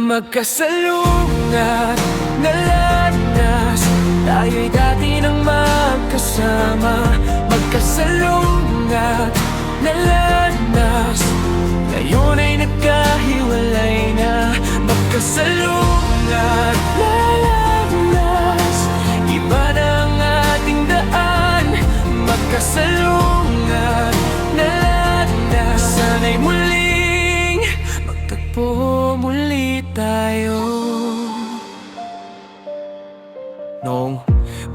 Magkasalungat na landas, tayo'y dati nang magkasama. Magkasalungat na landas, ngayon ay nagkahiwalay na. Magkasalungat na landas, iba na ang ating daan. Magkasalungat na landas, sana'y muling magtagpo muli tayo. Noong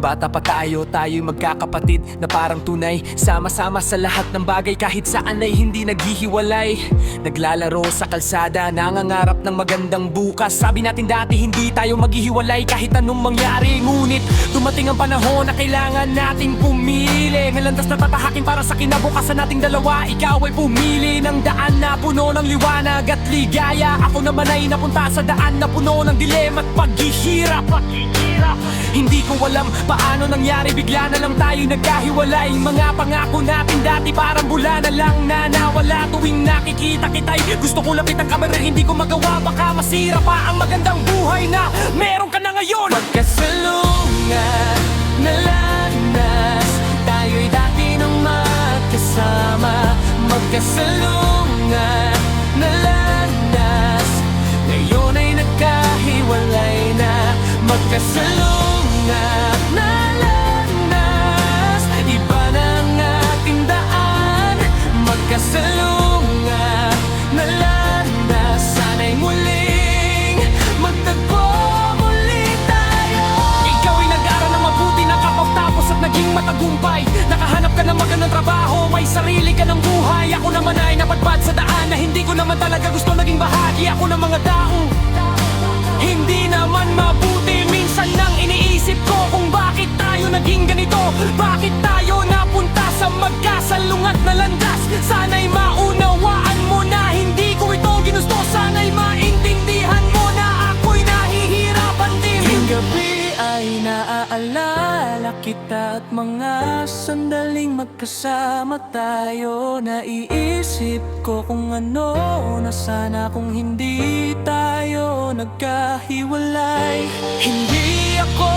bata pa tayo, tayo'y magkakapatid na parang tunay. Sama-sama sa lahat ng bagay, kahit saan ay hindi naghihiwalay. Naglalaro sa kalsada, nangangarap ng magandang bukas. Sabi natin dati hindi tayo maghihiwalay kahit anong mangyari. Ngunit dumating ang panahon na kailangan nating pumili. Ng landas na tatahakin para sa kinabukasan nating dalawa. Ikaw ay pumili ng daan na puno ng liwanag at ligaya. Ako naman ay napunta sa daan na puno ng dilema at paghihirap. Hindi ko alam paano nangyari, bigla na lang tayo nagkahiwalay. Mga pangako natin dati parang bula na lang na nawala. Tuwing nakikita kita'y gusto ko lapit ang kamera, hindi ko magawa, baka masira pa ang magandang buhay na meron ka na ngayon. Magkasalungat na landas, tayo'y dati nang magkasama. Magkasalungat na landas, ngayon ay nagkahiwalay na. Magkasalungat na landas, iba na ang ating daan. Magkasalungat na landas, sana'y muling magtagpo muli tayo. Ikaw ay nag-aral ng mabuti, nakapagtapos at naging matagumpay. Nakahanap ka ng magandang trabaho, may sarili ka ng buhay. Ako naman ay napadpad sa daan na hindi ko naman talaga gusto naging bahagi ako ng mga tao. Hindi naman mabuti, minsan nang iniisip ko kung bakit tayo naging ganito. Bakit tayo napunta sa magkasalungat na landas. Sana'y maunawaan mo na hindi ko ito ginusto. Sana'y maintindihan mo na ako'y nahihirapan din. Tuwing gabi ay naaalala kita at mga sandaling magkasama tayo. Naiisip ko kung ano na sana kung hindi tayo nagkahiwalay. Hindi ako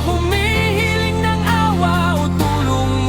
humihiling ng awa,